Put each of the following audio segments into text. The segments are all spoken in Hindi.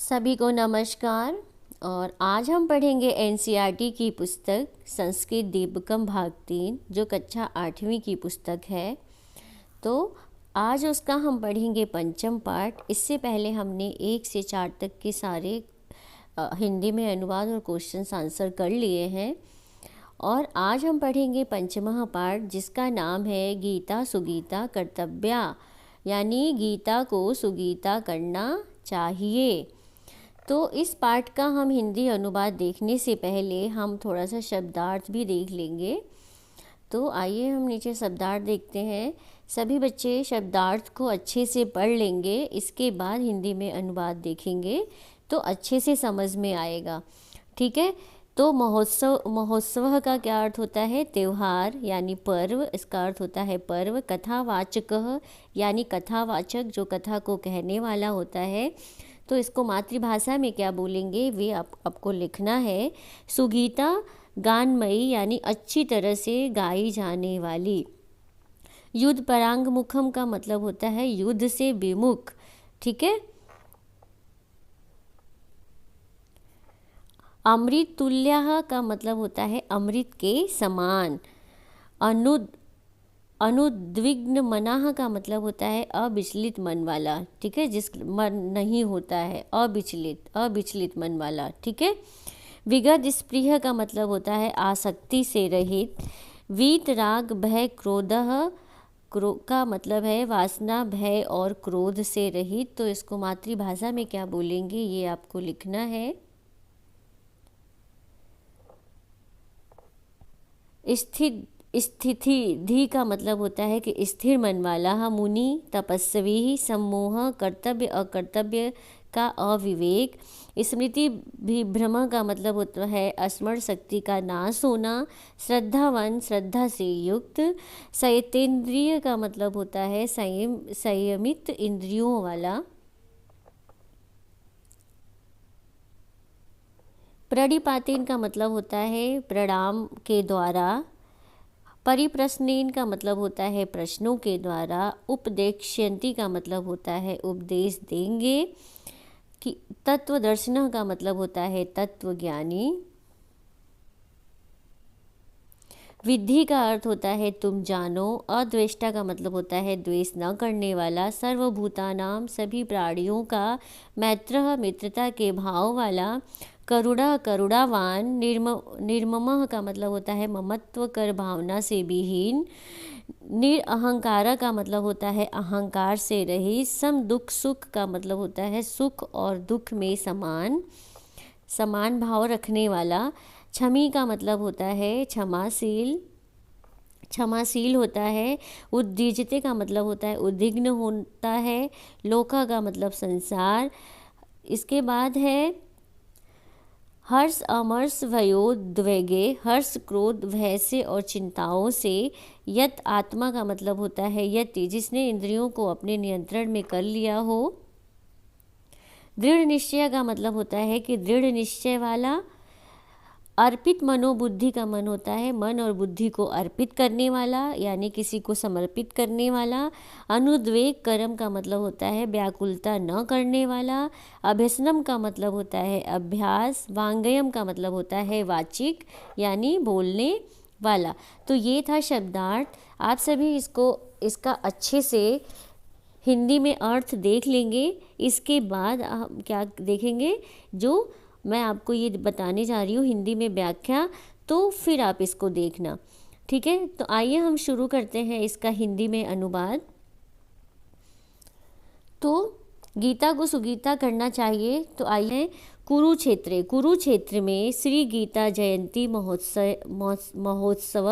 सभी को नमस्कार। और आज हम पढ़ेंगे एनसीईआरटी की पुस्तक संस्कृत दीपकम भाग 3 जो कक्षा 8वीं की पुस्तक है। तो आज उसका हम पढ़ेंगे पंचम पाठ। इससे पहले हमने 1 से 4 तक के सारे हिंदी में अनुवाद और क्वेश्चंस आंसर कर लिए हैं। और आज हम पढ़ेंगे पंचमः पाठ जिसका नाम है गीता सुगीता कर्तव्या, यानी गीता को सुगीता करना चाहिए। तो इस पाठ का हम हिंदी अनुवाद देखने से पहले हम थोड़ा सा शब्दार्थ भी देख लेंगे। तो आइए हम नीचे शब्दार्थ देखते हैं। सभी बच्चे शब्दार्थ को अच्छे से पढ़ लेंगे, इसके बाद हिंदी में अनुवाद देखेंगे तो अच्छे से समझ में आएगा। ठीक है। तो महोत्सव का क्या अर्थ होता है? त्यौहार यानी पर्व, इसका अर्थ होता है पर्व। कथावाचक यानी कथावाचक, जो कथा को कहने वाला होता है। तो इसको मातृभाषा में क्या बोलेंगे वे आपको लिखना है। सुगीता गानमयी यानी अच्छी तरह से गाई जाने वाली। युद्ध परांगमुखम का मतलब होता है युद्ध से विमुख। ठीक है। अमृत तुल्यः का मतलब होता है अमृत के समान। अनुद्विग्न मनाह का मतलब होता है अविचलित मन वाला। ठीक है। जिस मन नहीं होता है, अविचलित मन वाला। ठीक है। विगत स्पृह का मतलब होता है आसक्ति से रहित। वीत राग भय क्रोधः का मतलब है वासना, भय और क्रोध से रहित। तो इसको मातृभाषा में क्या बोलेंगे ये आपको लिखना है। स्थिति धी का मतलब होता है कि स्थिर मन वाला। मुनि तपस्वी। सम्मोह कर्तव्य अकर्तव्य का अविवेक। स्मृति भी भ्रम का मतलब होता है स्मरण शक्ति का नाश होना। श्रद्धावान श्रद्धा से युक्त। संयतेंद्रिय का मतलब होता है संयमित इंद्रियों वाला। प्रणिपातेन का मतलब होता है प्रणाम के द्वारा। परिप्रश्नेन का मतलब होता है प्रश्नों के द्वारा। उपदेक्ष्यन्ति का मतलब होता है उपदेश देंगे। कि तत्वदर्शन का मतलब होता है तत्वज्ञानी। विद्धि का अर्थ होता है तुम जानो। अद्वेष्टा का मतलब होता है द्वेष न करने वाला। सर्वभूतानाम सभी प्राणियों का। मैत्रः मित्रता के भाव वाला। करुणा करुणावान। निर्ममः का मतलब होता है ममत्व कर भावना से विहीन। निरअहंकार का मतलब होता है अहंकार से रहित। सम दुख सुख का मतलब होता है सुख और दुख में समान भाव रखने वाला। क्षमी का मतलब होता है क्षमाशील होता है। उद्विजते का मतलब होता है उद्विग्न होता है। लोका का मतलब संसार। इसके बाद है हर्ष अमर्ष भयोद्वेगे। हर्ष क्रोध भय से और चिंताओं से। यत आत्मा का मतलब होता है यति, जिसने इंद्रियों को अपने नियंत्रण में कर लिया हो। दृढ़ निश्चय का मतलब होता है कि दृढ़ निश्चय वाला। अर्पित मनोबुद्धि का मन होता है मन और बुद्धि को अर्पित करने वाला, यानी किसी को समर्पित करने वाला। अनुद्वेग कर्म का मतलब होता है व्याकुलता न करने वाला। अभ्यसनम का मतलब होता है अभ्यास। वांगयम का मतलब होता है वाचिक, यानी बोलने वाला। तो ये था शब्दार्थ। आप सभी इसका अच्छे से हिंदी में अर्थ देख लेंगे। इसके बाद हम क्या देखेंगे, जो मैं आपको ये बताने जा रही हूँ हिंदी में व्याख्या, तो फिर आप इसको देखना। ठीक है। तो आइए हम शुरू करते हैं इसका हिंदी में अनुवाद। तो गीता को सुगीता करना चाहिए। तो आइए कुरुक्षेत्र में श्री गीता जयंती महोत्सव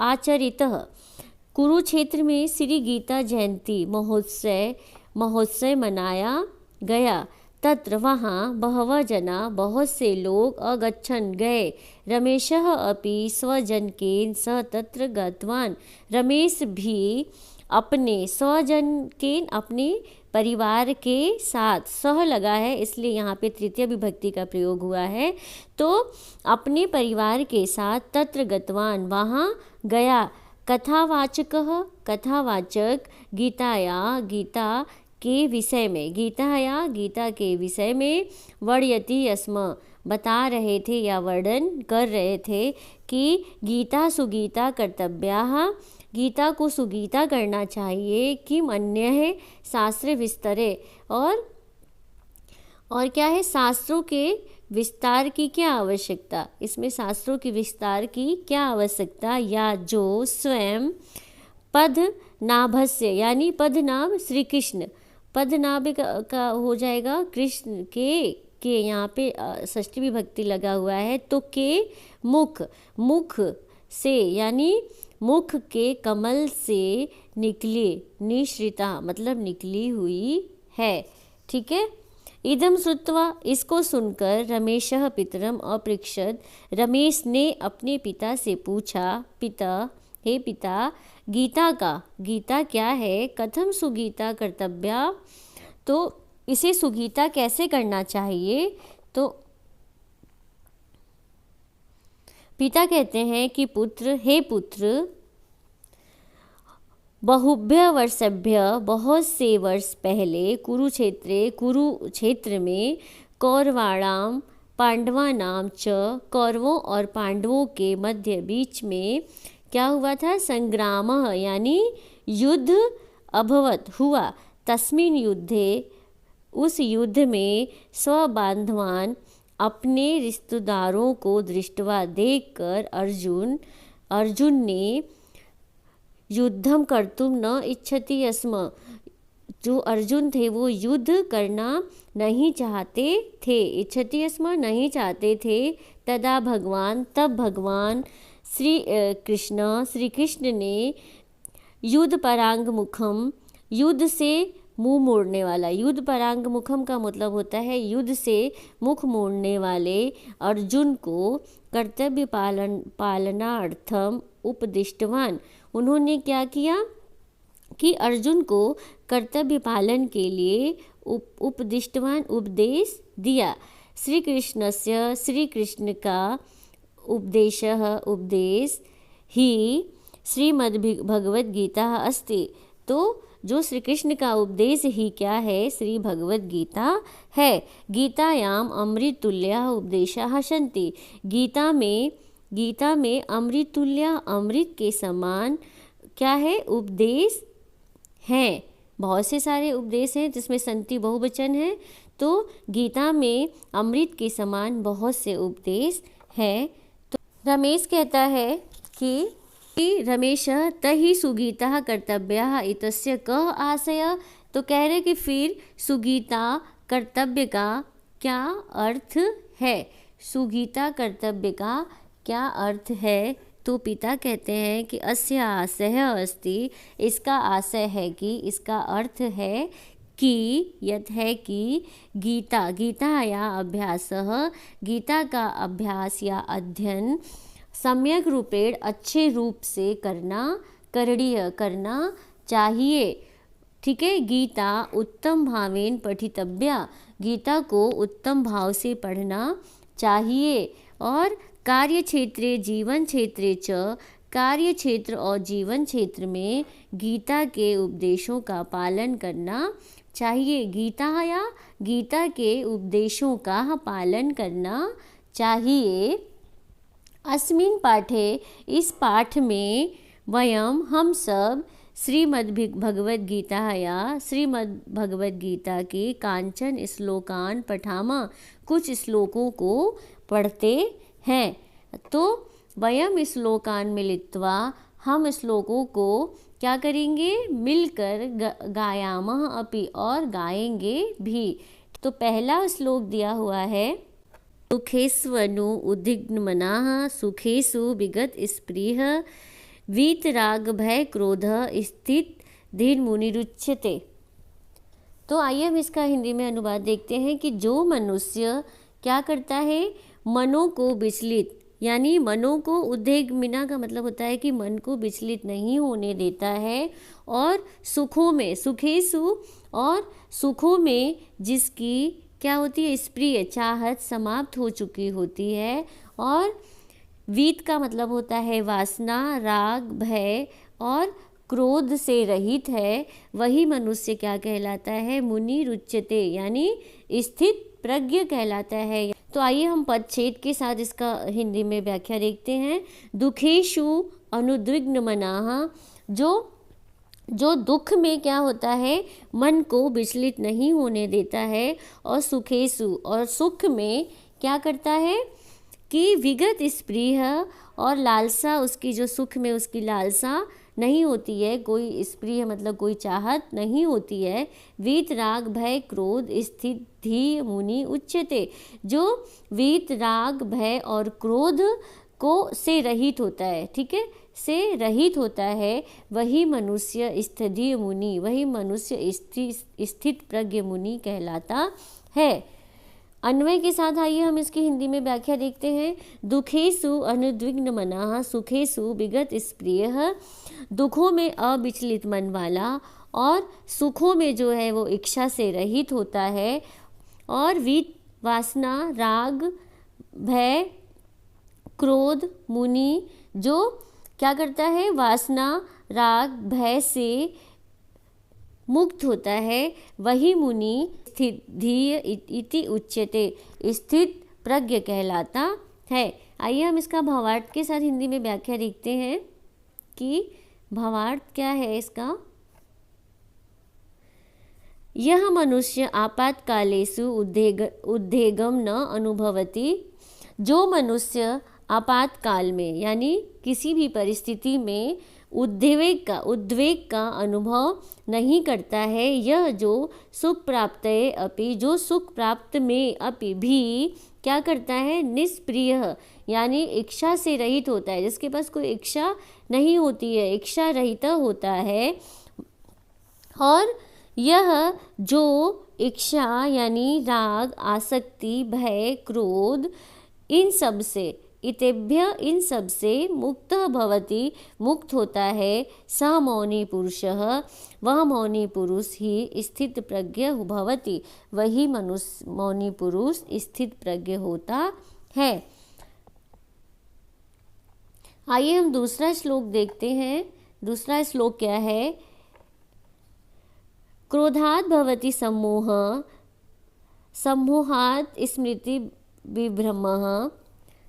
आचरितः। कुरुक्षेत्र में श्री गीता जयंती महोत्सव मनाया गया। तत्र वहाँ बहवः जना बहुत से लोग अगच्छन् गए। रमेशः अपि स्वजनकेन सह तत्र गतवान्। रमेश भी अपने स्वजनकेन अपने परिवार के साथ, सह लगा है इसलिए यहाँ पे तृतीय विभक्ति का प्रयोग हुआ है। तो अपने परिवार के साथ तत्र गतवान् वहाँ गया। कथावाचक गीताया गीता के विषय में, गीताया गीता के विषय में वर्णयति स्म बता रहे थे या वर्णन कर रहे थे कि गीता सुगीता कर्तव्याः, गीता को सुगीता करना चाहिए, किम अन्य है शास्त्र विस्तरे, और क्या है, शास्त्रों के विस्तार की क्या आवश्यकता, इसमें शास्त्रों के विस्तार की क्या आवश्यकता, या जो स्वयं पद्मनाभस्य, यानी पद्मनाभ श्री कृष्ण, पद्मनाभ का हो जाएगा कृष्ण के यहाँ पे षष्ठी विभक्ति लगा हुआ है, तो के मुख से, यानी मुख के कमल से निकली, निश्रिता मतलब निकली हुई है। ठीक है। इदम श्रुत्वा, इसको सुनकर रमेशः पितरम अपृच्छत्, रमेश ने अपने पिता से पूछा, पिता हे पिता, गीता क्या है, कथम सुगीता कर्तव्या, तो इसे सुगीता कैसे करना चाहिए। तो पिता कहते हैं कि पुत्र, हे पुत्र, बहुभ्य वर्षभ्य, बहुत से वर्ष पहले, कुरुक्षेत्र में कौरवाणाम पांडवानाम च, कौरवों और पांडवों के मध्य बीच में क्या हुआ था, संग्राम यानी युद्ध अभवत हुआ, तस्मिन् युद्धे, उस युद्ध में स्वबांधवान अपने रिश्तेदारों को दृष्टवा देखकर अर्जुन ने युद्धम कर्तुम न इच्छति स्म, जो अर्जुन थे वो युद्ध करना नहीं चाहते थे, इच्छति स्म नहीं चाहते थे, तब भगवान श्री कृष्ण ने युद्ध परांग मुखम, युद्ध से मुंह मोड़ने वाला, युद्ध परांग मुखम का मतलब होता है युद्ध से मुख मोड़ने वाले अर्जुन को कर्तव्य पालनार्थम उपदिष्टवान, उन्होंने क्या किया कि अर्जुन को कर्तव्य पालन के लिए उपदिष्टवान उपदेश दिया। श्री कृष्ण का उपदेश ही श्रीमद्भगवद गीता अस्ति, तो जो श्री कृष्ण का उपदेश ही क्या है, श्री भगवद गीता है। गीतायाम अमृत तुल्य उपदेशाः सन्ति, गीता में अमृत तुल्य, अमृत के समान क्या है, उपदेश हैं। बहुत से सारे उपदेश हैं जिसमें संति बहुवचन है, तो गीता में अमृत के समान बहुत से उपदेश हैं। तो रमेश कहता है कि रमेश तहि सुगीता कर्तव्य इतस्य कः आशय, तो कह रहे कि फिर सुगीता कर्तव्य का क्या अर्थ है, सुगीता कर्तव्य का क्या अर्थ है। तो पिता कहते हैं कि अस्य आशय अस्ति, इसका आशय है कि, इसका अर्थ है कि, यत है कि गीता या अभ्यासः, गीता का अभ्यास या अध्ययन सम्यक रूपेण अच्छे रूप से करना चाहिए। ठीक है। गीता उत्तम भावेन पठितव्या, गीता को उत्तम भाव से पढ़ना चाहिए। और कार्य क्षेत्रे जीवन क्षेत्रे च, कार्य क्षेत्र और जीवन क्षेत्र में गीता के उपदेशों का पालन करना चाहिए। गीता के उपदेशों का पालन करना चाहिए। अस्मिन् पाठे, इस पाठ में वयम हम सब श्रीमद्भगवद गीता के कांचन श्लोकान पठामा, कुछ श्लोकों को पढ़ते हैं। तो वयम श्लोकान मिलित्वा, हम श्लोकों को क्या करेंगे, मिलकर गायामः अपि, और गाएंगे भी। तो पहला श्लोक दिया हुआ है, सुखेष्वनु उद्विग्नमनाः सुखेषु विगत स्पृह वीतराग भय क्रोध स्थित धीर मुनिरुच्यते। तो आइए हम इसका हिंदी में अनुवाद देखते हैं कि जो मनुष्य क्या करता है, मनों को विचलित, यानी मनों को उद्विग्न का मतलब होता है कि मन को विचलित नहीं होने देता है, और सुखों में, सुखेषु और सुखों में जिसकी क्या होती है, स्प्रिय चाहत समाप्त हो चुकी होती है, और वीत का मतलब होता है वासना, राग, भय और क्रोध से रहित है वही मनुष्य क्या कहलाता है, मुनि रुच्यते, यानी स्थित प्रज्ञ कहलाता है। तो आइए हम पदच्छेद के साथ इसका हिंदी में व्याख्या देखते हैं। दुखेषु अनुद्विग्न मनाः, जो दुख में क्या होता है, मन को विचलित नहीं होने देता है, और सुखेषु, और सुख में क्या करता है कि विगत स्पृह, और लालसा उसकी, जो सुख में उसकी लालसा नहीं होती है, कोई स्पृह मतलब कोई चाहत नहीं होती है। वीत राग भय क्रोध स्थित धी मुनि उच्यते, जो वीत राग भय और क्रोध को से रहित होता है, ठीक है, से रहित होता है, वही मनुष्य स्थित मुनि, वही मनुष्य स्थित प्रज्ञ मुनि कहलाता है। अन्वय के साथ आइए हम इसकी हिंदी में व्याख्या देखते हैं। दुखेषु अनुद्विग्न मनाः सुखेषु विगत स्पृह, दुखों में अविचलित मन वाला और सुखों में जो है वो इच्छा से रहित होता है। और वीत वासना राग भय क्रोध मुनि, जो क्या करता है, वासना राग भय से मुक्त होता है, वही मुनि स्थित धीय इति उच्यते, स्थित प्रज्ञ कहलाता है। आइए हम इसका भावार्थ के साथ हिंदी में व्याख्या देखते हैं कि भावार्थ क्या है इसका। यह मनुष्य आपातकालेषु उद्वेगम न अनुभवति, जो मनुष्य आपातकाल में यानी किसी भी परिस्थिति में उद्वेग का अनुभव नहीं करता है, यह जो सुख प्राप्त है अपि, जो सुख प्राप्त में अपि भी क्या करता है, निष्प्रिय यानी इच्छा से रहित होता है, जिसके पास कोई इच्छा नहीं होती है, इच्छा रहित होता है। और यह जो इच्छा यानी राग आसक्ति भय क्रोध इन सब से इन सब से मुक्त भवति, मुक्त होता है, स मौनी पुरुषः, वह मौनी पुरुष ही स्थित प्रज्ञ भवति, वही मनुष्य मौनी पुरुष स्थित प्रज्ञ होता है। आइए हम दूसरा श्लोक देखते हैं। दूसरा श्लोक क्या है। क्रोधात् भवति सम्मोहः, सम्मोहात् स्मृति विभ्रमः,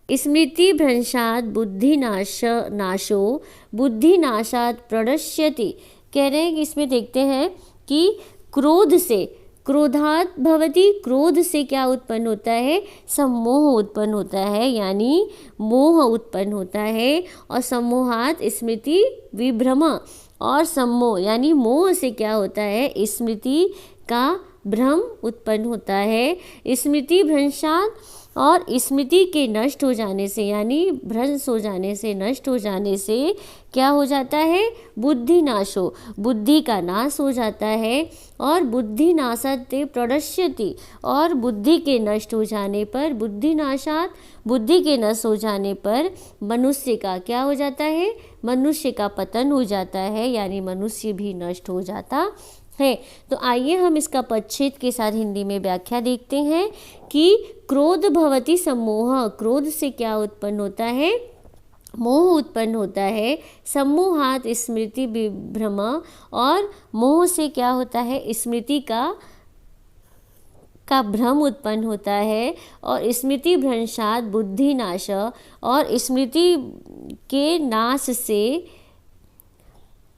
स्मृति भ्रंशात् नाशो बुद्धिनाशात् प्रणश्यति। कह रहे हैं कि इसमें देखते हैं कि क्रोध से, क्रोधात् भवति, क्रोध से क्या उत्पन्न होता है, सम्मोह उत्पन्न होता है, यानी मोह उत्पन्न होता है। और सम्मोहात् स्मृति विभ्रम, और सम्मोह यानी मोह से क्या होता है, स्मृति का भ्रम उत्पन्न होता है। स्मृति भ्रंशात्, और स्मृति के नष्ट हो जाने से यानी भ्रंश हो जाने से, नष्ट हो जाने से क्या हो जाता है, बुद्धि नाशो, बुद्धि का नाश हो जाता है। और बुद्धि नाशात् प्रणश्यति, और बुद्धि के नष्ट हो जाने पर, बुद्धि नाशात्, बुद्धि के नष्ट हो जाने पर मनुष्य का क्या हो जाता है, मनुष्य का पतन हो जाता है, यानी मनुष्य भी नष्ट हो जाता है। तो आइए हम इसका पदच्छेद के साथ हिंदी में व्याख्या देखते हैं कि क्रोध भवति सम्मोह, क्रोध से क्या उत्पन्न होता है, मोह उत्पन्न होता है। सम्मोहात् स्मृति विभ्रम, और मोह से क्या होता है, स्मृति का भ्रम उत्पन्न होता है। और स्मृति भ्रंशात् बुद्धि नाश, और स्मृति के नाश से,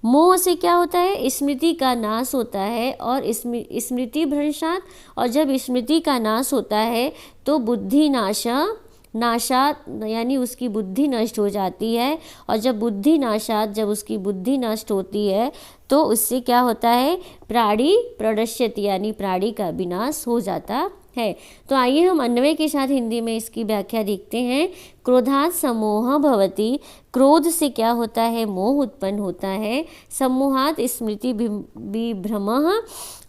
मोह से क्या होता है, स्मृति का नाश होता है। और स्मृति भ्रंशात्, और जब स्मृति का नाश होता है तो बुद्धि नाशात् यानी उसकी बुद्धि नष्ट हो जाती है। और जब बुद्धि नाशात्, जब उसकी बुद्धि नष्ट होती है तो उससे क्या होता है, प्राणी प्रणश्यति यानी प्राणी का विनाश हो जाता है। तो आइए हम अन्वय के साथ हिंदी में इसकी व्याख्या देखते हैं। क्रोधात् सम्मोहः भवति, क्रोध से क्या होता है, मोह उत्पन्न होता है। सम्मोहात् स्मृति विभ्रमः,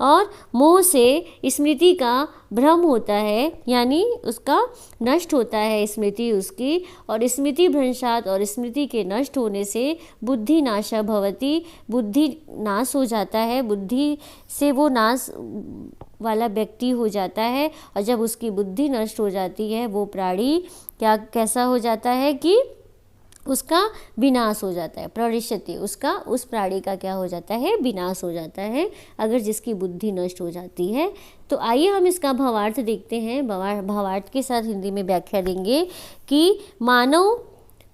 और मोह से स्मृति का भ्रम होता है, यानी उसका नष्ट होता है स्मृति उसकी। और स्मृति भ्रंशात्, और स्मृति के नष्ट होने से बुद्धि नाशः भवति, बुद्धि नाश हो जाता है, बुद्धि से वो नाश वाला व्यक्ति हो जाता है। और जब उसकी बुद्धि नष्ट हो जाती है वो प्राणी क्या कैसा हो जाता है कि उसका विनाश हो जाता है। प्रणश्यति, उसका उस प्राणी का क्या हो जाता है, विनाश हो जाता है, अगर जिसकी बुद्धि नष्ट हो जाती है। तो आइए हम इसका भावार्थ देखते हैं। भावार्थ के साथ हिंदी में व्याख्या देंगे कि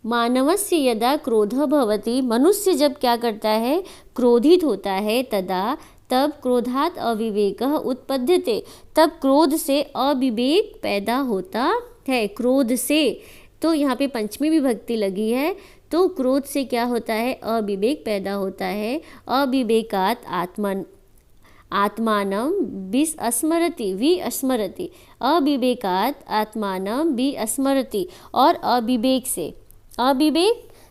मानवस्य यदा क्रोधः भवति, मनुष्य जब क्या करता है, क्रोधित होता है, तदा तब क्रोधात अविवेकः उत्पद्यते, तब क्रोध से अविवेक पैदा होता है। क्रोध से, तो यहाँ पे पंचमी विभक्ति लगी है, तो क्रोध से क्या होता है, अविवेक पैदा होता है। अविवेकात आत्मानं विस्मरति, अविवेकात आत्मानं विस्मरति, और अविवेक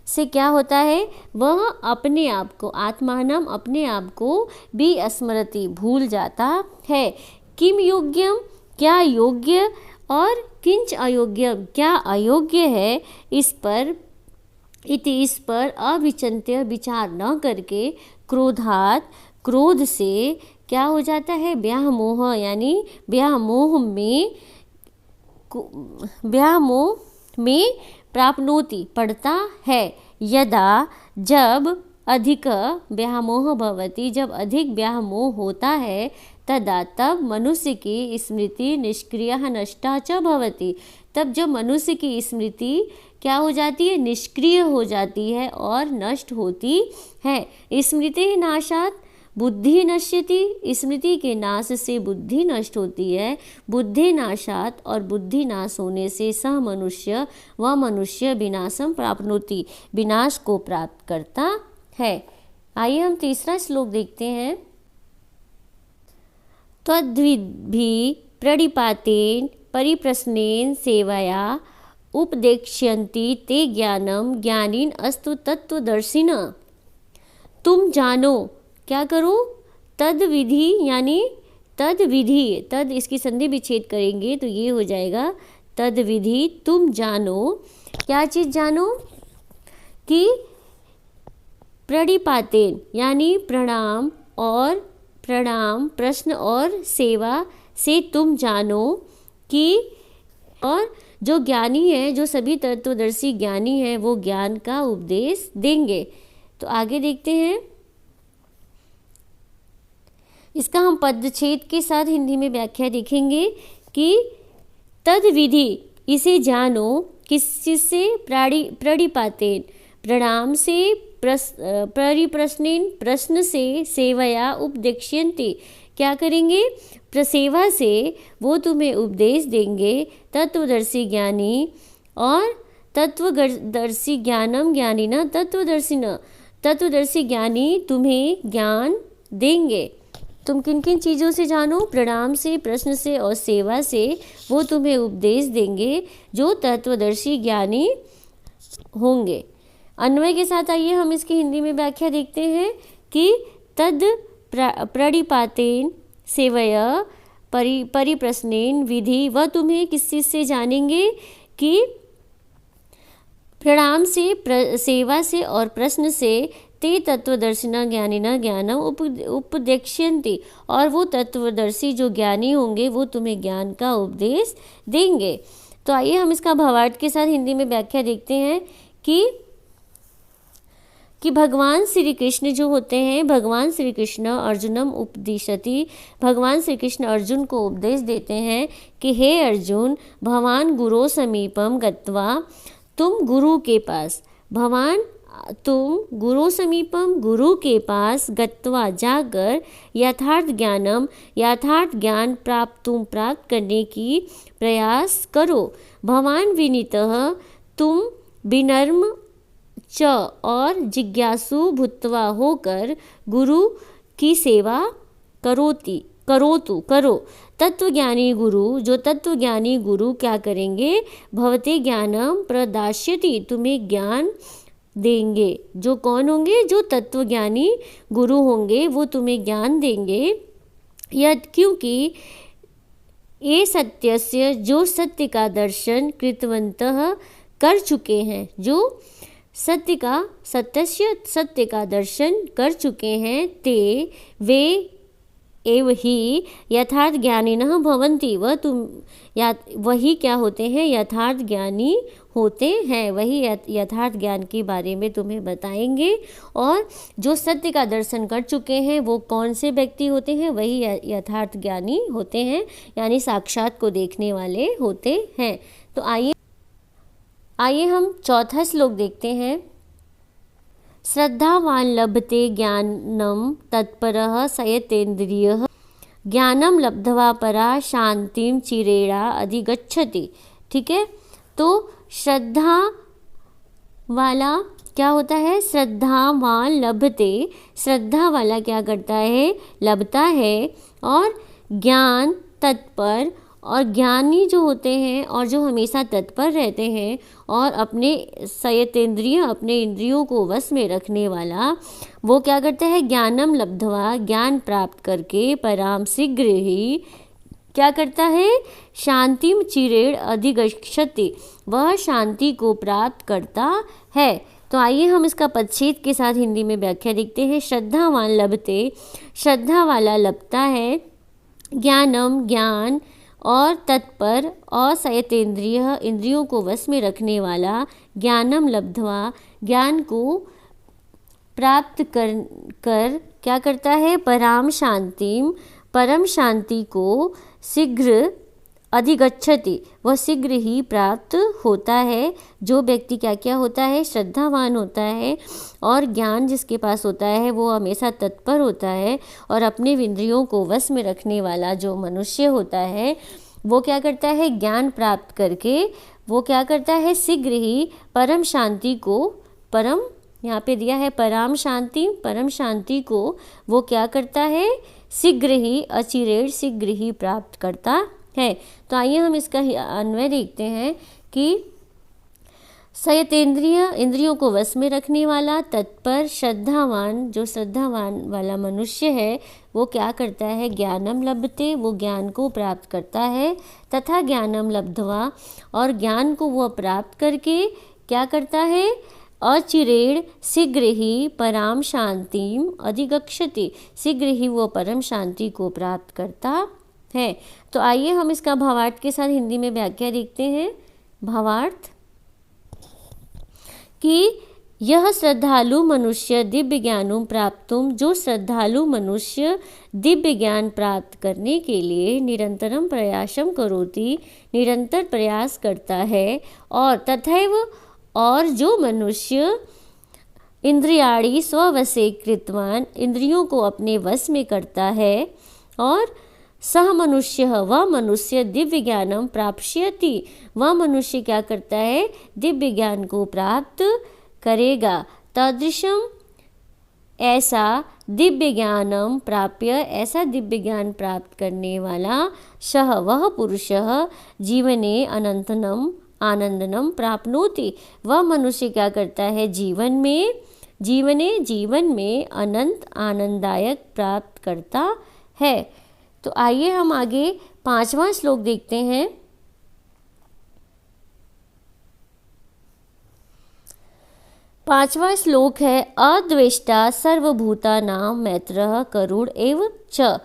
से क्या होता है, वह अपने आप को, आत्मानम अपने आप को, विस्मरति भूल जाता है। किम योग्यम, क्या योग्य, और किंच अयोग्यम, क्या अयोग्य है, इस पर अविचिंत्य विचार न करके, क्रोधात, क्रोध से क्या हो जाता है, व्यामोह, यानी व्यामोह में प्राप्नोति पढ़ता है। यदा, जब अधिक व्यामोह भवति, जब अधिक व्यामोह होता है, तदा तब मनुष्य की स्मृति निष्क्रिय नष्टा च भवति, तब जब मनुष्य की स्मृति क्या हो जाती है, निष्क्रिय हो जाती है और नष्ट होती है। स्मृति नाशात बुद्धि नश्यति, स्मृति के नाश से बुद्धि नष्ट होती है। बुद्धि नाशात, और बुद्धि नाश होने से सह मनुष्य, वह मनुष्य विनाशम प्राप्नोति, विनाश को प्राप्त करता है। आइए हम तीसरा श्लोक देखते हैं। त्वद्विधि प्रणिपातेन परिप्रश्नेन सेवया उपदेक्ष्यन्ति ते ज्ञानम ज्ञानिन अस्तु तत्वदर्शिन। तुम जानो, क्या करो, तद विधि, यानी तद विधि, तद इसकी संधि विच्छेद करेंगे तो ये हो जाएगा तद विधि, तुम जानो, क्या चीज़ जानो, कि प्रणिपातेन, यानी प्रणाम, प्रश्न और सेवा से तुम जानो कि, और जो ज्ञानी है, जो सभी तत्वदर्शी ज्ञानी है, वो ज्ञान का उपदेश देंगे। तो आगे देखते हैं, इसका हम पदच्छेद के साथ हिंदी में व्याख्या देखेंगे कि तद विधि, इसे जानो, किससे, प्रणिपातेन, प्रणाम से, परिप्रश्नेन, प्रश्न से, सेवया उपदेक्ष्यन्ति, क्या करेंगे, प्रसेवा से वो तुम्हें उपदेश देंगे, तत्वदर्शी ज्ञानी, और तत्वदर्शी ज्ञानम ज्ञानिना तत्वदर्शिना, तत्वदर्शी ज्ञानी तुम्हें ज्ञान देंगे। तुम किन किन चीज़ों से जानो, प्रणाम से, प्रश्न से और सेवा से, वो तुम्हें उपदेश देंगे जो तत्वदर्शी ज्ञानी होंगे। अन्वय के साथ आइए हम इसकी हिंदी में व्याख्या देखते हैं कि तद प्रणिपातेन सेवया परिप्रश्नेन विधि, वह तुम्हें किस चीज़ से जानेंगे, कि प्रणाम से, सेवा से और प्रश्न से, ते तत्वदर्शिना ज्ञानिना ज्ञानम उपदेक्ष्यन्ति, और वो तत्वदर्शी जो ज्ञानी होंगे वो तुम्हें ज्ञान का उपदेश देंगे। तो आइए हम इसका भावार्थ के साथ हिंदी में व्याख्या देखते हैं कि भगवान श्री कृष्ण जो होते हैं, भगवान श्री कृष्ण अर्जुनम उपदिशति, भगवान श्री कृष्ण अर्जुन को उपदेश देते हैं कि हे अर्जुन, भवान गुरो समीपम गत्वा, तुम गुरु के पास, भवान तुम गुरु समीपम, गुरु के पास, गत्वा जाकर, यथार्थ ज्ञान प्राप्त करने की प्रयास करो। भवान विनीतः, तुम विनम्र च और जिज्ञासु भूत्वा होकर, गुरु की सेवा करो। तत्वज्ञानी गुरु, जो तत्वज्ञानी गुरु क्या करेंगे, भवते ज्ञानम प्रदास्यति, तुम्हें ज्ञान देंगे। जो कौन होंगे, जो तत्वज्ञानी गुरु होंगे वो तुम्हें ज्ञान देंगे। यद, क्योंकि ये सत्यस्य, जो सत्य का दर्शन कृतवन्तः कर चुके हैं, जो सत्य का दर्शन कर चुके हैं, ते वे एव ही यथार्थ ज्ञानिनः भवन्ति, वही क्या होते हैं, यथार्थ ज्ञानी होते हैं, वही यथार्थ ज्ञान के बारे में तुम्हें बताएंगे। और जो सत्य का दर्शन कर चुके हैं वो कौन से व्यक्ति होते हैं, वही यथार्थ ज्ञानी होते हैं, यानी साक्षात को देखने वाले होते हैं। तो आइए हम चौथा श्लोक देखते हैं। श्रद्धावान लभते ज्ञानम तत्परः सयतेन्द्रियः ज्ञानम लब्ध्वा परा शांतिम चिरेणा अधिगच्छति। ठीक है, तो श्रद्धा वाला क्या होता है, श्रद्धावान लभते, श्रद्धा वाला क्या करता है, लभता है। और ज्ञान तत्पर, और ज्ञानी जो होते हैं और जो हमेशा तत्पर रहते हैं और अपने संयतेंद्रिय, अपने इंद्रियों को वश में रखने वाला, वो क्या करता है, ज्ञानम लब्ध्वा, ज्ञान प्राप्त करके पराम शीघ्र ही क्या करता है, शांतिम चिरेण अधिगच्छति, वह शांति को प्राप्त करता है। तो आइए हम इसका पदच्छेद के साथ हिंदी में व्याख्या देखते हैं। श्रद्धावान लभते, श्रद्धा वाला लभता है, ज्ञानम ज्ञान, और तत्पर, और संयतेन्द्रिय इंद्रियों को वश में रखने वाला, ज्ञानम लब्ध्वा ज्ञान को प्राप्त कर क्या करता है, पराम शांतिम परम शांति को शीघ्र अधिगच्छति, वह शीघ्र ही प्राप्त होता है। जो व्यक्ति क्या क्या होता है, श्रद्धावान होता है, और ज्ञान जिसके पास होता है वो हमेशा तत्पर होता है, और अपने इंद्रियों को वश में रखने वाला जो मनुष्य होता है वो क्या करता है, ज्ञान प्राप्त करके वो क्या करता है, शीघ्र ही परम शांति को, परम यहाँ पे दिया है पराम शांति, परम शांति को वो क्या करता है, शीघ्र ही, अचिरेण शीघ्र ही प्राप्त करता है। तो आइए हम इसका अन्वय देखते हैं कि संयतेन्द्रिय इंद्रियों को वश में रखने वाला, तत्पर, श्रद्धावान, जो श्रद्धावान वाला मनुष्य है वो क्या करता है, ज्ञानम लभते, वो ज्ञान को प्राप्त करता है, तथा ज्ञानम लब्ध्वा, और ज्ञान को वह प्राप्त करके क्या करता है, अचिरेण शीघ्र ही पराम शांतिम अधिगच्छति, शीघ्र ही वो परम शांति को प्राप्त करता है। तो आइए हम इसका भावार्थ के साथ हिंदी में व्याख्या देखते हैं। भावार्थ कि यह श्रद्धालु मनुष्य दिव्य ज्ञानम प्राप्तुम, जो श्रद्धालु मनुष्य दिव्य ज्ञान प्राप्त करने के लिए निरंतरम प्रयासम करोति, निरंतर प्रयास करता है। और तथैव, और जो मनुष्य इंद्रियाणि स्ववशे कृतवान, इंद्रियों को अपने वश में करता है, और सह मनुष्य, वह मनुष्य दिव्य ज्ञानम प्राप्स्यति, वह मनुष्य क्या करता है, दिव्य ज्ञान को प्राप्त करेगा। तदृशम, ऐसा दिव्य ज्ञानम प्राप्य, ऐसा दिव्य ज्ञान प्राप्त करने वाला, सह वह पुरुष जीवने अनंतनम आनंदनम प्राप्नोति, वह मनुष्य क्या करता है, जीवन में अनंत आनंददायक प्राप्त करता है। तो आइए हम आगे 5वां श्लोक देखते हैं। 5वां श्लोक है, अद्वेष्टा सर्वभूतानां मैत्रः करुण एव च,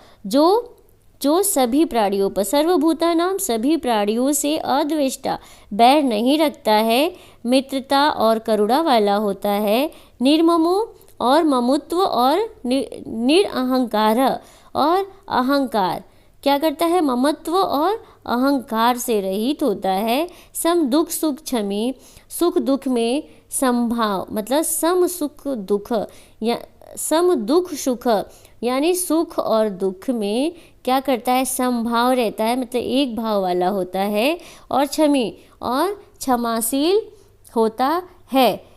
जो सभी प्राणियों पर, सर्वभूतानां सभी प्राणियों से अद्वेष्टा बैर नहीं रखता है, मित्रता और करुणा वाला होता है, निर्ममो और ममुत्व और निरअहंकार, और अहंकार क्या करता है, ममत्व और अहंकार से रहित होता है, सम दुख सुख क्षमी, सुख दुख में समभाव, मतलब सम सुख दुख, या सम दुख सुख, यानी सुख और दुख में क्या करता है, समभाव रहता है, मतलब एक भाव वाला होता है, और क्षमी और क्षमाशील होता है।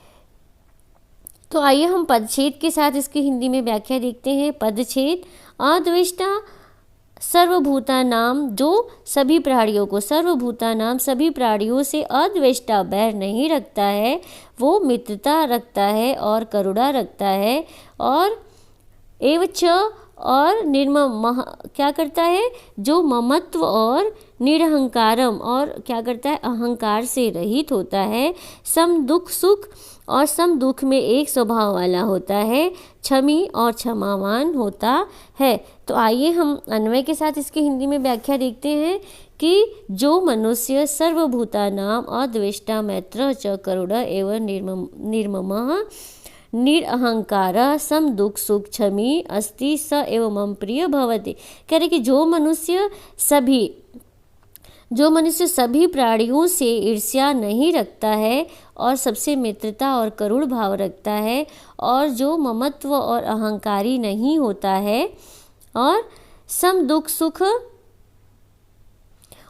तो आइए हम पदच्छेद के साथ इसकी हिंदी में व्याख्या देखते हैं। पदच्छेद, अद्वेष्टा सर्वभूतानाम, जो सभी प्राणियों को, सर्वभूतानाम सभी प्राणियों से अद्वेष्टा बैर नहीं रखता है, वो मित्रता रखता है और करुणा रखता है, और एवच और निर्मम क्या करता है, जो ममत्व और निरहंकारम और क्या करता है, अहंकार से रहित होता है, सम दुख सुख और सम दुख में एक स्वभाव वाला होता है, क्षमी और क्षमावान होता है। तो आइए हम अन्वय के साथ इसकी हिंदी में व्याख्या देखते हैं कि जो मनुष्य सर्वभूतानां अद्वेष्टा मैत्र च करुण एवं निर्ममः निरअहंकार सम दुख सुख क्षमी अस्ति स एवं मम प्रिय भवति। कह रहे कि जो मनुष्य सभी प्राणियों से ईर्ष्या नहीं रखता है और सबसे मित्रता और करुण भाव रखता है और जो ममत्व और अहंकारी नहीं होता है और सम दुख सुख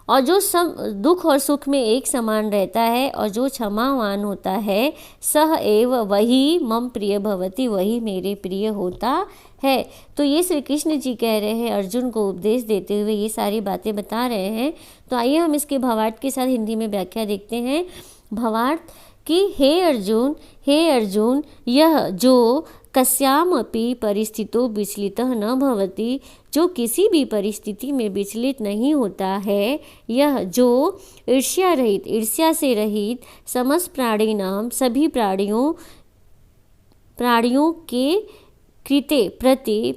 और जो सब दुख और सुख में एक समान रहता है और जो क्षमावान होता है, सह एव वही मम प्रिय भवति, वही मेरे प्रिय होता है। तो ये श्री कृष्ण जी कह रहे हैं, अर्जुन को उपदेश देते हुए ये सारी बातें बता रहे हैं। तो आइए हम इसके भावार्थ के साथ हिंदी में व्याख्या देखते हैं। भावार्थ कि हे अर्जुन, यह जो कस्यामपि परिस्थितों विचलितः न भवति, जो किसी भी परिस्थिति में विचलित नहीं होता है, यह जो ईर्ष्या से रहित समस्त प्राणिनाम सभी प्राणियों के कृते प्रति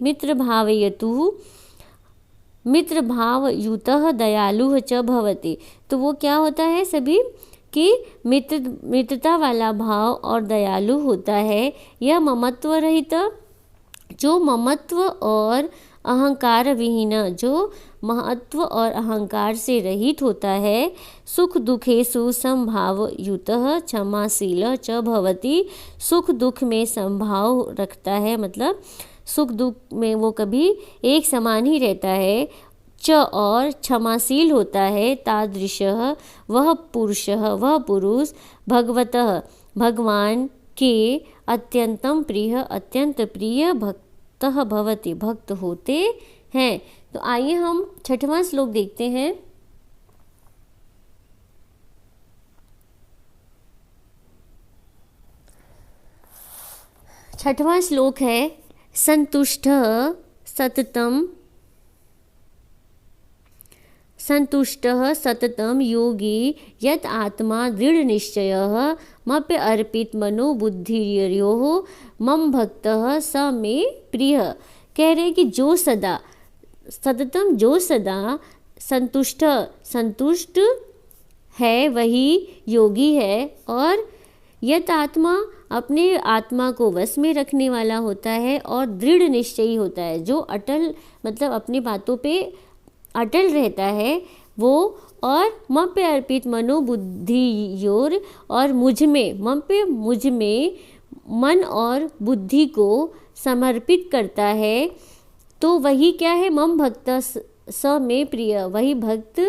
मित्रभावयुतः दयालुः च भवति। तो वो क्या होता है, सभी कि मित्रता वाला भाव और दयालु होता है। यह ममत्व रहित, जो ममत्व और अहंकार विहीन, जो महत्व और अहंकार से रहित होता है। सुख दुखेषु समभावयुतः क्षमाशील च भवति, सुख दुख में समभाव रखता है, मतलब सुख दुख में वो कभी एक समान ही रहता है। च और क्षमाशील होता है। तादृशः वह पुरुष भगवतः भगवान के अत्यंतम प्रिय भक्तः भवति, भक्त होते हैं। तो आइए हम छठवां श्लोक देखते हैं। छठवां श्लोक है संतुष्टः सततम योगी यत आत्मा दृढ़ निश्चयः मप्य अर्पित मनो बुद्धिर्योः मम भक्तः स मे प्रिय। कह रहे कि जो सदा संतुष्ट है वही योगी है, और यत आत्मा अपने आत्मा को वश में रखने वाला होता है और दृढ़ निश्चयी होता है, जो अटल मतलब अपनी बातों पे अटल रहता है वो। और मम पे अर्पित मनोबुद्धि योर, और मुझ में मन और बुद्धि को समर्पित करता है, तो वही क्या है, मम भक्त स में प्रिय, वही भक्त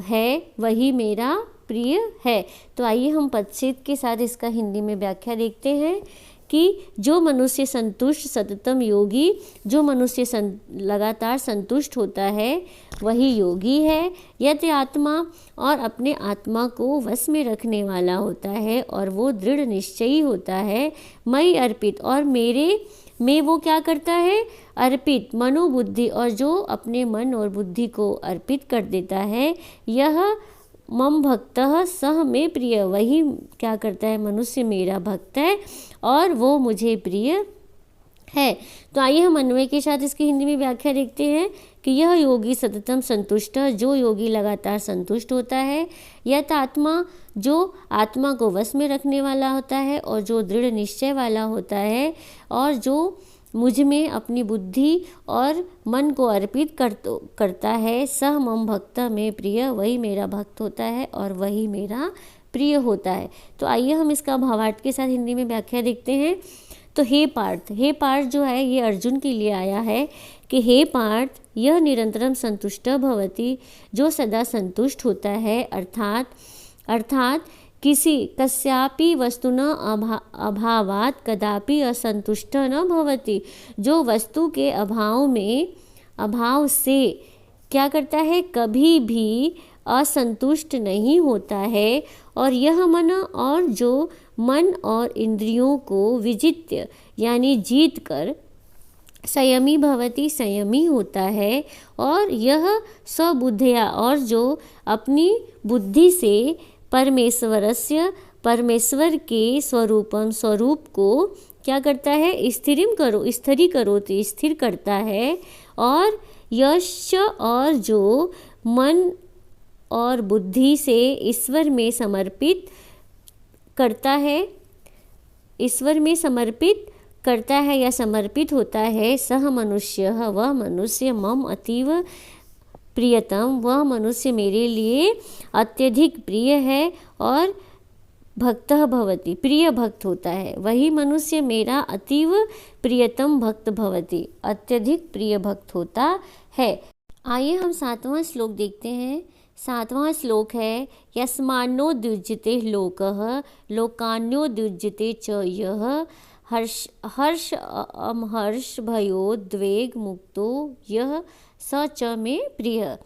है, वही मेरा प्रिय है। तो आइए हम पदच्छेद के साथ इसका हिंदी में व्याख्या देखते हैं कि जो मनुष्य संतुष्ट सततम योगी, जो मनुष्य लगातार संतुष्ट होता है वही योगी है। यत आत्मा, और अपने आत्मा को वश में रखने वाला होता है, और वो दृढ़ निश्चयी होता है। मई अर्पित, और मेरे में वो क्या करता है, अर्पित मनोबुद्धि, और जो अपने मन और बुद्धि को अर्पित कर देता है। यह मम भक्तः सह में प्रिय, वही क्या करता है, मनुष्य मेरा भक्त है और वो मुझे प्रिय है। तो आइए हम अन्वय के साथ इसकी हिंदी में व्याख्या देखते हैं कि यह योगी सततम संतुष्ट, जो योगी लगातार संतुष्ट होता है। यत आत्मा, जो आत्मा को वश में रखने वाला होता है और जो दृढ़ निश्चय वाला होता है, और जो मुझ में अपनी बुद्धि और मन को अर्पित करता है। सह मम भक्त में प्रिय, वही मेरा भक्त होता है और वही मेरा प्रिय होता है। तो आइए हम इसका भावार्थ के साथ हिंदी में व्याख्या देखते हैं। तो हे पार्थ जो है ये अर्जुन के लिए आया है कि हे पार्थ, यह निरंतरम संतुष्ट भवति, जो सदा संतुष्ट होता है, अर्थात किसी कस्यापि वस्तुना अभावात कदापि असंतुष्ट न भवति, जो वस्तु के अभाव से क्या करता है, कभी भी असंतुष्ट नहीं होता है। और यह मन, और जो मन और इंद्रियों को विजित्य यानी जीत कर संयमी भवति संयमी होता है, और यह स्वबुद्धया और जो अपनी बुद्धि से परमेश्वरस्य परमेश्वर के स्वरूपम स्वरूप को क्या करता है, स्थिरीकरोति स्थिर करता है, और यश और जो मन और बुद्धि से ईश्वर में समर्पित करता है, ईश्वर में समर्पित करता है या समर्पित होता है, सह मनुष्य वह मनुष्य मम अतीव प्रियतम वह मनुष्य मेरे लिए अत्यधिक प्रिय है, और भक्तः भवति प्रिय भक्त होता है, वही मनुष्य मेरा अतीव प्रियतम भक्त भवति अत्यधिक प्रिय भक्त होता है। आइए हम 7वां श्लोक देखते हैं। 7वां श्लोक है यस्मान्नो द्युज्यते लोकः लोकान्यो द्युज्यते च यः हर्ष अमहर्ष भयोद्वेग मुक्तो यः स च मे प्रिय।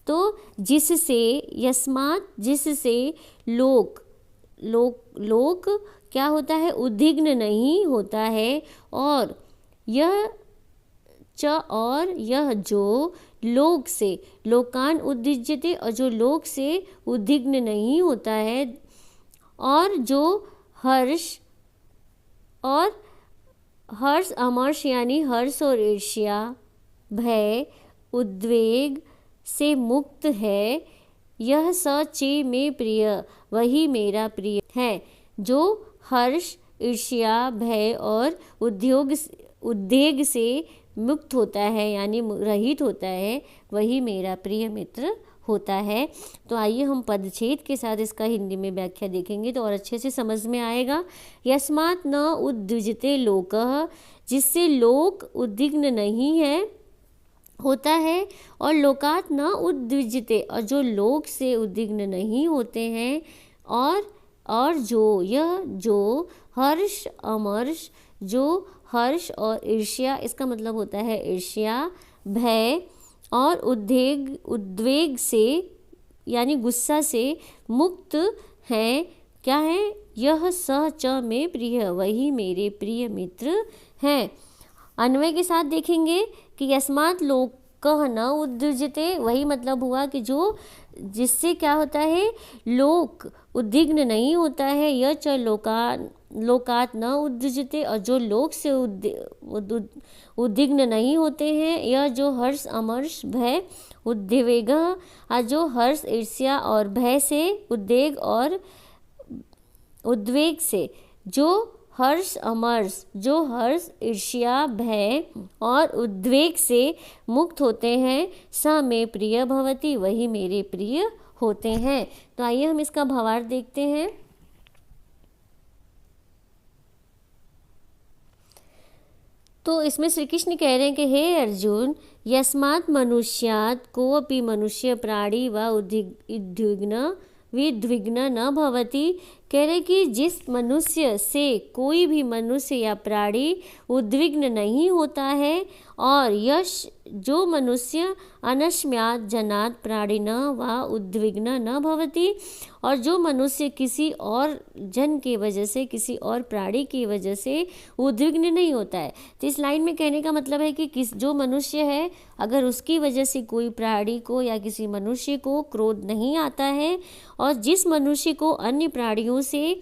तो जिससे यस्मात् जिससे लोक क्या होता है, उद्विग्न नहीं होता है, और यह च और यह जो लोक से लोकान उद्विज्यते और जो लोक से उद्विग्न नहीं होता है, और जो हर्ष अमर्ष यानी हर्ष और ईर्ष्या भय उद्वेग से मुक्त है, यह चे में प्रिय वही मेरा प्रिय है। जो हर्ष ईर्ष्या भय और उद्वेग से मुक्त होता है यानी रहित होता है, वही मेरा प्रिय मित्र होता है। तो आइए हम पदच्छेद के साथ इसका हिंदी में व्याख्या देखेंगे तो और अच्छे से समझ में आएगा। यस्मात् न उद्विजते लोकः, जिससे लोक उद्विग्न नहीं है होता है, और लोकात् न उद्विजते और जो लोक से उद्विग्न नहीं होते हैं, और जो हर्ष अमर्ष जो हर्ष और ईर्ष्या, इसका मतलब होता है ईर्ष्या भय और उद्वेग से यानी गुस्सा से मुक्त हैं, क्या है, यह स च में प्रिय वही मेरे प्रिय मित्र हैं। अन्वय के साथ देखेंगे कि यस्मात् लोकः न उद्विजते, वही मतलब हुआ कि जो जिससे क्या होता है, लोक उद्विग्न नहीं होता है, यह च लोकात् न उद्विजते और जो लोक से उद्विग्न नहीं होते हैं, यह जो हर्ष अमर्ष भय उद्वेग और जो हर्ष ईर्ष्या और भय से उद्वेग से जो हर्ष अमर्ष जो हर्ष ईर्ष्या भय और उद्वेग से मुक्त होते हैं, स में प्रिय भवति वही मेरे प्रिय होते हैं। तो आइए हम इसका भावार्थ देखते हैं। तो इसमें श्री कृष्ण कह रहे हैं कि हे अर्जुन, यस्मात् मनुष्यात् कोऽपि मनुष्य प्राणी व विद्विग्न न भवति, कह रहे कि जिस मनुष्य से कोई भी मनुष्य या प्राणी उद्विग्न नहीं होता है, और यश जो मनुष्य अनस्म्यात् जनात् प्राणिन व उद्विग्न न भवति, और जो मनुष्य किसी और जन की वजह से किसी और प्राणी की वजह से उद्विग्न नहीं होता है। तो इस लाइन में कहने का मतलब है कि जो मनुष्य है, अगर उसकी वजह से कोई प्राणी को या किसी मनुष्य को क्रोध नहीं आता है, और जिस मनुष्य को अन्य प्राणियों से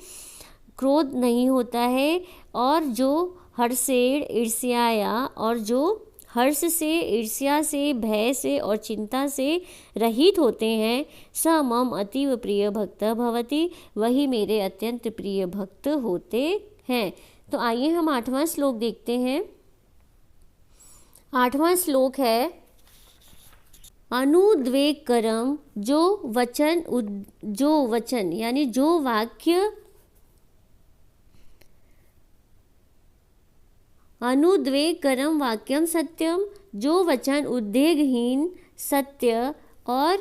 क्रोध नहीं होता है, और जो हर्षेण ईर्ष्याया और जो हर्ष से ईर्ष्या से भय से और चिंता से रहित होते हैं, स मम अतीव प्रिय भक्त भवति वही मेरे अत्यंत प्रिय भक्त होते हैं। तो आइए हम 8वां श्लोक देखते हैं। 8वां श्लोक है अनुद्वेगकरम जो वचन यानी जो वाक्य अनुद्वेगकरम वाक्यम सत्यम, जो वचन उद्वेगहीन सत्य और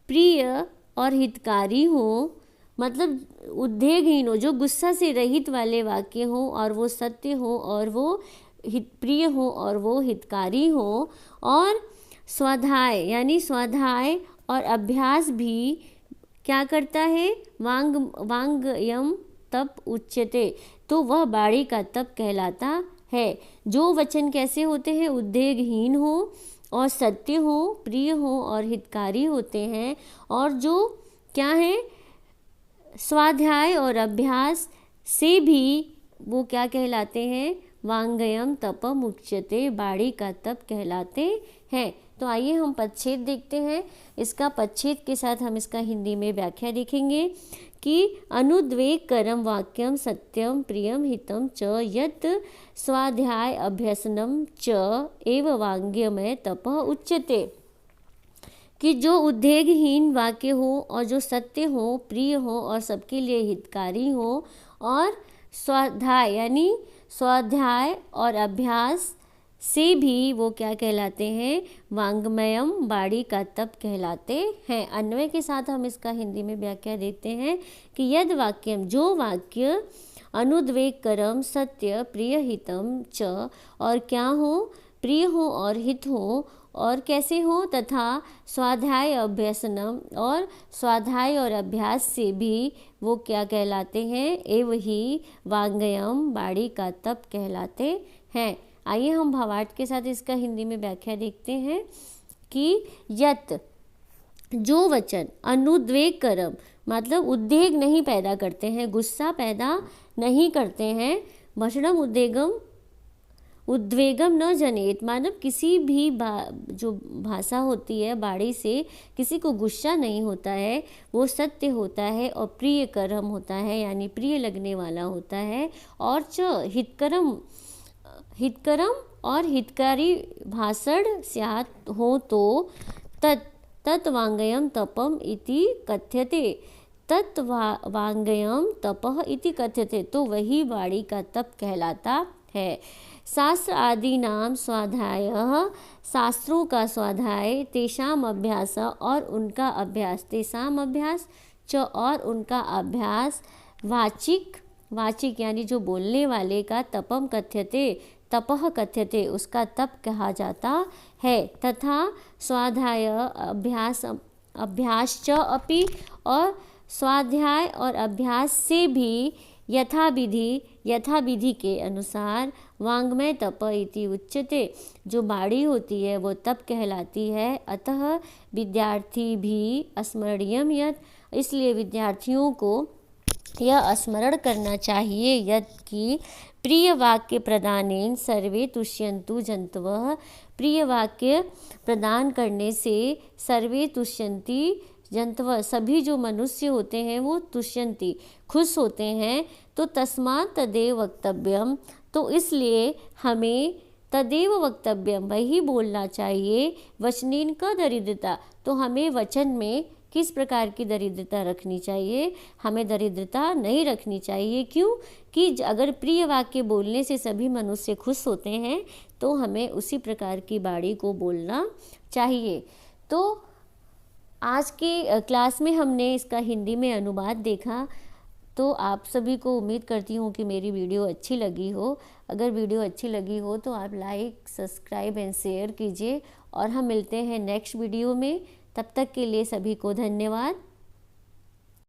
प्रिय और हितकारी हो, मतलब उद्वेगहीन हो, जो गुस्सा से रहित वाले वाक्य हो और वो सत्य हो और वो प्रिय हो और वो हितकारी हो, और स्वाध्याय यानी स्वाध्याय और अभ्यास भी क्या करता है, वांगयम तप उच्यते, तो वह बाणी का तप कहलाता है। जो वचन कैसे होते हैं, उद्वेगहीन हो और सत्य हो, प्रिय हो और हितकारी होते हैं, और जो क्या है, स्वाध्याय और अभ्यास से भी वो क्या कहलाते हैं, वांगयम तपम उच्यते, बाड़ी का तप कहलाते हैं। तो आइए हम पदच्छेद देखते हैं। इसका पदच्छेद के साथ हम इसका हिंदी में व्याख्या देखेंगे कि अनुद्वेग करम वाक्यम सत्यम प्रियम हितम च यत् स्वाध्याय अभ्यसनम च एव वांग्यमय तपः उच्यते। कि जो उद्वेगहीन वाक्य हो और जो सत्य हो, प्रिय हो और सबके लिए हितकारी हो, और स्वाध्याय यानी स्वाध्याय और अभ्यास से भी वो क्या कहलाते हैं, वांग्मयम, बाड़ी का तप कहलाते हैं। अन्वय के साथ हम इसका हिंदी में व्याख्या देते हैं कि यद वाक्यम, जो वाक्य अनुद्वेग करम सत्य प्रिय हितम च, और क्या हो, प्रिय हो और हित हो, और कैसे हो, तथा स्वाध्याय अभ्यसनम, और स्वाध्याय और अभ्यास से भी वो क्या कहलाते हैं, एव ही वांगयम, बाड़ी का तप कहलाते हैं। आइए हम भावार्थ के साथ इसका हिंदी में व्याख्या देखते हैं कि यत, जो वचन, अनुद्वेग करम मतलब उद्वेग नहीं पैदा करते हैं, गुस्सा पैदा नहीं करते हैं, भषणम उद्वेगम, उद्वेगम न जनेत, मानव किसी भी जो भाषा होती है बाड़ी से किसी को गुस्सा नहीं होता है, वो सत्य होता है और प्रिय कर्म होता है, यानी प्रिय लगने वाला होता है, और च हितकरम, हितकरम और हितकारी भाषण स्यात् हो तो तत् वांगयम तपम इति कथ्यते, तत् वांगयम तपः इति कथ्यते, तो वही वाणी का तप कहलाता है। शास्त्र आदि नाम स्वाध्याय, शास्त्रों का स्वाध्याय, तेषाम अभ्यास और उनका अभ्यास, तेषाम अभ्यास च और उनका अभ्यास, वाचिक, वाचिक यानी जो बोलने वाले का, तपम कथ्यते, तपः कथ्यते, उसका तप कहा जाता है, तथा स्वाध्याय अभ्यास, अभ्यास च अपि, और स्वाध्याय और अभ्यास से भी यथाविधि, यथाविधि के अनुसार, वांग्मय तप इति उच्यते, जो बाड़ी होती है वो तप कहलाती है। अतः विद्यार्थी भी स्मरणीयम यत्, इसलिए विद्यार्थियों को यह स्मरण करना चाहिए यत् कि प्रिय वाक्य प्रदानेन सर्वे तुष्यन्तु जन्तवः, प्रिय वाक्य प्रदान करने से सर्वे तुष्यन्ति जंतव, सभी जो मनुष्य होते हैं वो तुष्यन्ति, खुश होते हैं। तो तस्मात् तदेव वक्तव्यम, तो इसलिए हमें तदेव वक्तव्यम, वही बोलना चाहिए। वचनेन का दरिद्रता, तो हमें वचन में किस प्रकार की दरिद्रता रखनी चाहिए, हमें दरिद्रता नहीं रखनी चाहिए। क्यों कि अगर प्रिय वाक्य बोलने से सभी मनुष्य खुश होते हैं तो हमें उसी प्रकार की बाणी को बोलना चाहिए। तो आज के क्लास में हमने इसका हिंदी में अनुवाद देखा, तो आप सभी को उम्मीद करती हूँ कि मेरी वीडियो अच्छी लगी हो। अगर वीडियो अच्छी लगी हो तो आप लाइक, सब्सक्राइब एंड शेयर कीजिए, और हम मिलते हैं नेक्स्ट वीडियो में। तब तक के लिए सभी को धन्यवाद।